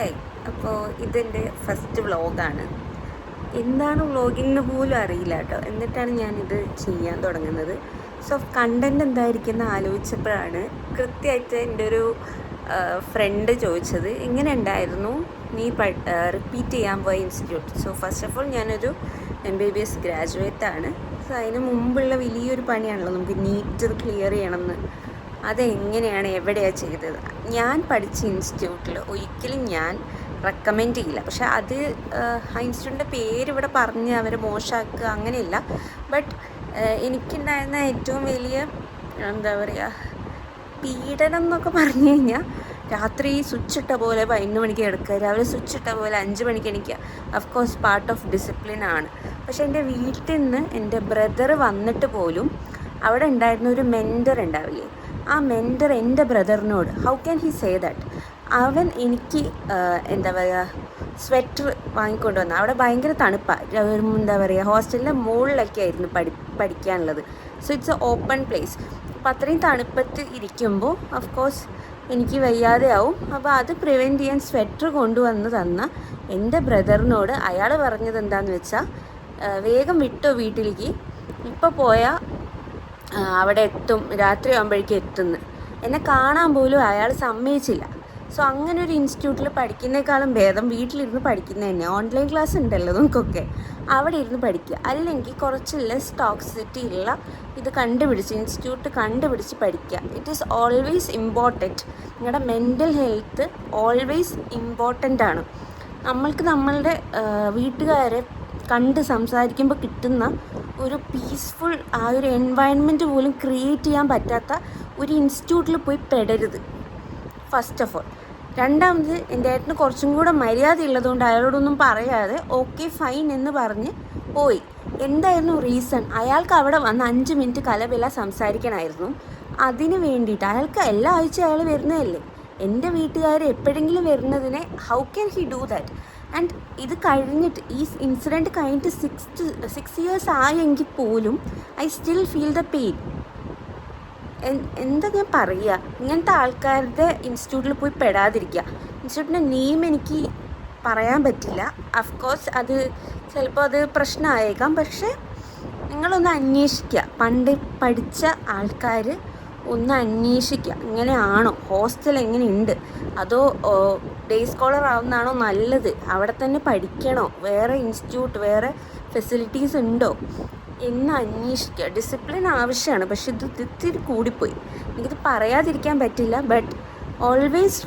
Hi, അപ്പോൾ ഇതെൻ്റെ first വ്ളോഗാണ്. എന്താണ് വ്ളോഗിംഗ് എന്ന് പോലും അറിയില്ല കേട്ടോ. എന്നിട്ടാണ് ഞാനിത് ചെയ്യാൻ തുടങ്ങുന്നത്. സോ കണ്ടൻറ് എന്തായിരിക്കും ആലോചിച്ചപ്പോഴാണ് കൃത്യമായിട്ട് എൻ്റെ ഒരു ഫ്രണ്ട് ചോദിച്ചത്, എങ്ങനെ ഉണ്ടായിരുന്നു നീ റിപ്പീറ്റ് ചെയ്യാൻ പോയ institute. So first of all ഞാനൊരു MBBS ഗ്രാജുവേറ്റാണ്. സോ അതിന് മുമ്പുള്ള വലിയൊരു പണിയാണല്ലോ നമുക്ക് നീറ്റ് ക്ലിയർ ചെയ്യണമെന്ന്. അതെങ്ങനെയാണ് എവിടെയാണ് ചെയ്തത്? ഞാൻ പഠിച്ച ഇൻസ്റ്റിറ്റ്യൂട്ടിൽ ഒരിക്കലും ഞാൻ റെക്കമെൻഡ് ചെയ്യില്ല. പക്ഷെ അത് ആ ഇൻസ്റ്റിറ്റ്യൂട്ടിൻ്റെ പേര് ഇവിടെ പറഞ്ഞ് അവരെ മോശമാക്കുക അങ്ങനെയില്ല. ബട്ട് എനിക്കുണ്ടായിരുന്ന ഏറ്റവും വലിയ എന്താ പറയുക, പീഡനം എന്നൊക്കെ പറഞ്ഞു കഴിഞ്ഞാൽ, രാത്രി സ്വിച്ച് ഇട്ട പോലെ 11 മണിക്ക് കിടക്കുക, രാവിലെ സ്വിച്ച് ഇട്ട പോലെ 5 മണിക്ക് എണീക്കുക. അഫ്കോഴ്സ് പാർട്ട് ഓഫ് ഡിസിപ്ലിൻ ആണ്. പക്ഷേ എൻ്റെ വീട്ടിൽ നിന്ന് എൻ്റെ ബ്രദർ വന്നിട്ട് പോലും അവിടെ ഉണ്ടായിരുന്ന ഒരു മെൻറ്റർ ഉണ്ടാവില്ലേ, ആ മെൻറ്റർ എൻ്റെ ബ്രദറിനോട് how can he say that, അവൻ എനിക്ക് എന്താ പറയുക സ്വെറ്റർ വാങ്ങിക്കൊണ്ട് വന്നു. അവിടെ ഭയങ്കര തണുപ്പാണ്, എന്താ പറയുക ഹോസ്റ്റലിൻ്റെ മുകളിലൊക്കെ ആയിരുന്നു പഠിക്കാനുള്ളത്. So it's A open place. അപ്പോൾ അത്രയും തണുപ്പത്ത് ഇരിക്കുമ്പോൾ ഓഫ്കോഴ്സ് എനിക്ക് വയ്യാതെ ആവും. അപ്പോൾ അത് പ്രിവെൻറ്റ് ചെയ്യാൻ സ്വെറ്റർ കൊണ്ടുവന്ന് തന്ന എൻ്റെ ബ്രദറിനോട് അയാൾ പറഞ്ഞത് എന്താണെന്ന് വെച്ചാൽ, വേഗം വിട്ടോ വീട്ടിലേക്ക്, ഇപ്പോൾ പോയാൽ അവിടെ എത്തും, രാത്രി ആകുമ്പോഴേക്കും എത്തുന്നു. എന്നെ കാണാൻ പോലും അയാൾ സമ്മതിച്ചില്ല. സോ അങ്ങനെ ഒരു ഇൻസ്റ്റിറ്റ്യൂട്ടിൽ പഠിക്കുന്നേക്കാളും ഭേദം വീട്ടിലിരുന്ന് പഠിക്കുന്നത് തന്നെ. ഓൺലൈൻ ക്ലാസ് ഉണ്ടല്ലോ നമുക്കൊക്കെ, അവിടെ ഇരുന്ന് പഠിക്കുക. അല്ലെങ്കിൽ കുറച്ച് ലെസ് ടോക്സിറ്റി ഉള്ള ഇത് കണ്ടുപിടിച്ച് ഇൻസ്റ്റിറ്റ്യൂട്ട് കണ്ടുപിടിച്ച് പഠിക്കുക. It is always important. നിങ്ങളുടെ മെൻ്റൽ ഹെൽത്ത് ഓൾവേസ് ഇമ്പോർട്ടൻ്റ് ആണ്. നമ്മൾക്ക് നമ്മളുടെ വീട്ടുകാരെ കണ്ട് സംസാരിക്കുമ്പോൾ കിട്ടുന്ന ഒരു പീസ്ഫുൾ ആ ഒരു എൻവയൺമെൻറ്റ് പോലും ക്രിയേറ്റ് ചെയ്യാൻ പറ്റാത്ത ഒരു ഇൻസ്റ്റിറ്റ്യൂട്ടിൽ പോയി പെടരുത്, ഫസ്റ്റ് ഓഫ് ഓൾ. രണ്ടാമത്, എൻ്റെ ഏട്ടന് കുറച്ചും കൂടെ മര്യാദ ഉള്ളതുകൊണ്ട് അയാളോടൊന്നും പറയാതെ ഓക്കെ ഫൈൻ എന്ന് പറഞ്ഞ് പോയി. എന്തായിരുന്നു റീസൺ? അയാൾക്ക് അവിടെ വന്ന് 5 മിനിറ്റ് കലവില സംസാരിക്കണമായിരുന്നു. അതിന് വേണ്ടിയിട്ട് അയാൾക്ക് എല്ലാ ആഴ്ച അയാൾ വരുന്നതല്ലേ. എൻ്റെ വീട്ടുകാർ എപ്പോഴെങ്കിലും വരുന്നതിനെ how can he do that? And ഇത് കഴിഞ്ഞിട്ട്, ഈ ഇൻസിഡൻറ്റ് കഴിഞ്ഞിട്ട് 6 years ആയെങ്കിൽ പോലും I still feel the pain. എന്താ ഞാൻ പറയുക, ഇങ്ങനത്തെ ആൾക്കാരുടെ ഇൻസ്റ്റിറ്റ്യൂട്ടിൽ പോയി പെടാതിരിക്കുക. ഇൻസ്റ്റിറ്റ്യൂട്ടിൻ്റെ നെയിം എനിക്ക് പറയാൻ പറ്റില്ല. അഫ്കോഴ്സ് അത് ചിലപ്പോൾ അത് പ്രശ്നമായേക്കാം. പക്ഷേ നിങ്ങളൊന്ന് അന്വേഷിക്കുക, പണ്ട് പഠിച്ച ആൾക്കാർ ഒന്ന് അന്വേഷിക്കുക, ഇങ്ങനെയാണോ, ഹോസ്റ്റൽ എങ്ങനെയുണ്ട്, അതോ ഡേ സ്കോളർ ആവുന്നതാണോ നല്ലത്, അവിടെ തന്നെ പഠിക്കണോ, വേറെ ഇൻസ്റ്റിറ്റ്യൂട്ട് വേറെ ഫെസിലിറ്റീസ് ഉണ്ടോ എന്ന് അന്വേഷിക്കുക. ഡിസിപ്ലിൻ ആവശ്യമാണ്, പക്ഷെ ഇത് ഇത്തിരി കൂടിപ്പോയി. എനിക്കിത് പറയാതിരിക്കാൻ പറ്റില്ല. But always